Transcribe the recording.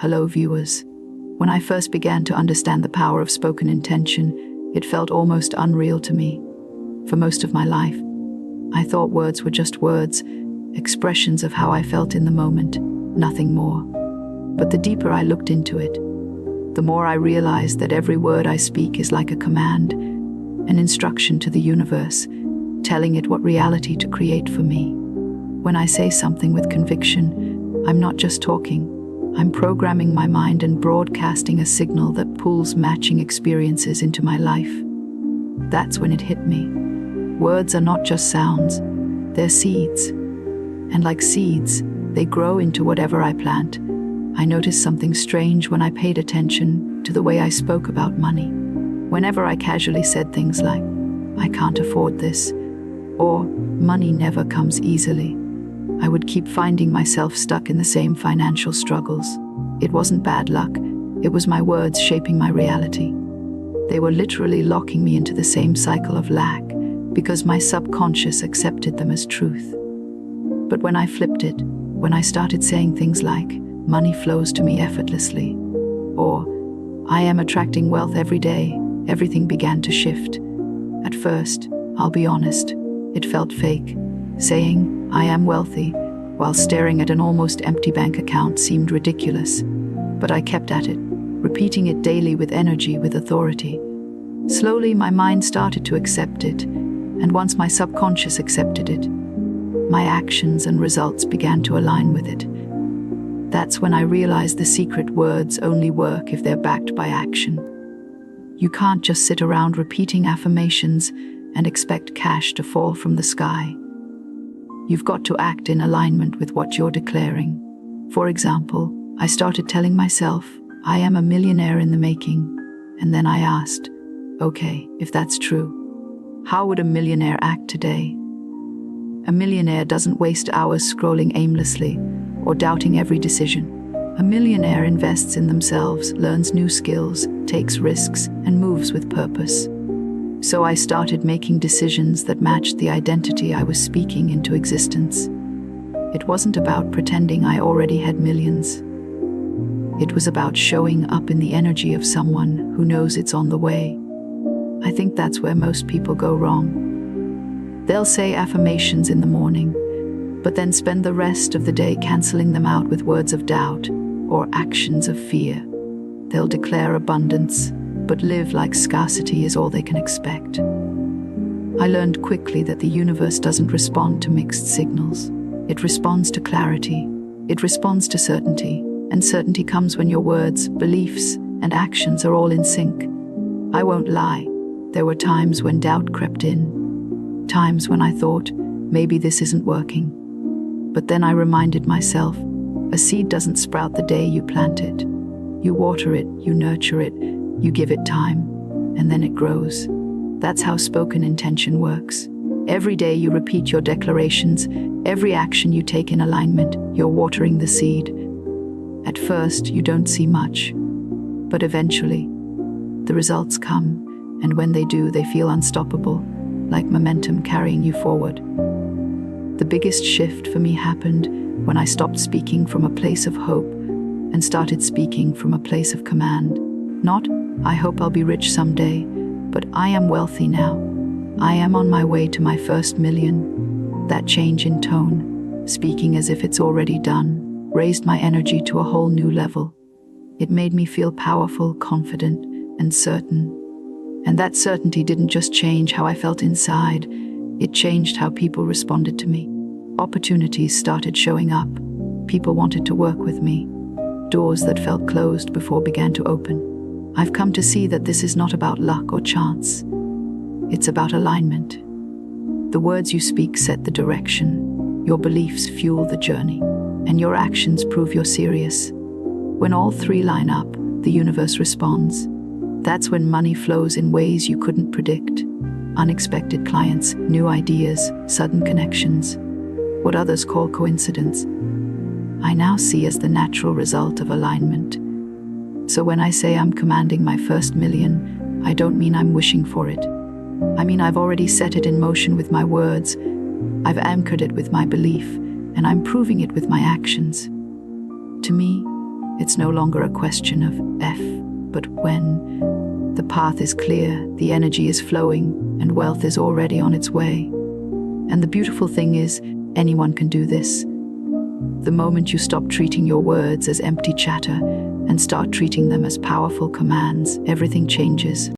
Hello, viewers. When I first began to understand the power of spoken intention, it felt almost unreal to me. For most of my life, I thought words were just words, expressions of how I felt in the moment, nothing more. But the deeper I looked into it, the more I realized that every word I speak is like a command, an instruction to the universe, telling it what reality to create for me. When I say something with conviction, I'm not just talking. I'm programming my mind and broadcasting a signal that pulls matching experiences into my life. That's when it hit me. Words are not just sounds, they're seeds. And like seeds, they grow into whatever I plant. I noticed something strange when I paid attention to the way I spoke about money. Whenever I casually said things like, "I can't afford this," or "money never comes easily," I would keep finding myself stuck in the same financial struggles. It wasn't bad luck, it was my words shaping my reality. They were literally locking me into the same cycle of lack because my subconscious accepted them as truth. But when I flipped it, when I started saying things like, "Money flows to me effortlessly," or "I am attracting wealth every day," everything began to shift. At first, I'll be honest, it felt fake. Saying, "I am wealthy," while staring at an almost empty bank account seemed ridiculous. But I kept at it, repeating it daily with energy, with authority. Slowly, my mind started to accept it, and once my subconscious accepted it, my actions and results began to align with it. That's when I realized the secret: words only work if they're backed by action. You can't just sit around repeating affirmations and expect cash to fall from the sky. You've got to act in alignment with what you're declaring. For example, I started telling myself, "I am a millionaire in the making." And then I asked, okay, if that's true, how would a millionaire act today? A millionaire doesn't waste hours scrolling aimlessly or doubting every decision. A millionaire invests in themselves, learns new skills, takes risks, and moves with purpose. So I started making decisions that matched the identity I was speaking into existence. It wasn't about pretending I already had millions. It was about showing up in the energy of someone who knows it's on the way. I think that's where most people go wrong. They'll say affirmations in the morning, but then spend the rest of the day canceling them out with words of doubt or actions of fear. They'll declare abundance, but live like scarcity is all they can expect. I learned quickly that the universe doesn't respond to mixed signals. It responds to clarity. It responds to certainty. And certainty comes when your words, beliefs, and actions are all in sync. I won't lie. There were times when doubt crept in. Times when I thought, maybe this isn't working. But then I reminded myself, a seed doesn't sprout the day you plant it. You water it, you nurture it, you give it time, and then it grows. That's how spoken intention works. Every day you repeat your declarations, every action you take in alignment, you're watering the seed. At first, you don't see much, but eventually, the results come, and when they do, they feel unstoppable, like momentum carrying you forward. The biggest shift for me happened when I stopped speaking from a place of hope and started speaking from a place of command. Not, "I hope I'll be rich someday," but "I am wealthy now. I am on my way to my first million." That change in tone, speaking as if it's already done, raised my energy to a whole new level. It made me feel powerful, confident, and certain. And that certainty didn't just change how I felt inside, it changed how people responded to me. Opportunities started showing up. People wanted to work with me. Doors that felt closed before began to open. I've come to see that this is not about luck or chance. It's about alignment. The words you speak set the direction, your beliefs fuel the journey, and your actions prove you're serious. When all three line up, the universe responds. That's when money flows in ways you couldn't predict. Unexpected clients, new ideas, sudden connections. What others call coincidence, I now see as the natural result of alignment. So when I say I'm commanding my first million, I don't mean I'm wishing for it. I mean I've already set it in motion with my words. I've anchored it with my belief, and I'm proving it with my actions. To me, It's no longer a question of if, but when. The path is clear, the energy is flowing, and wealth is already on its way. And the beautiful thing is, anyone can do this. The moment you stop treating your words as empty chatter and start treating them as powerful commands, everything changes.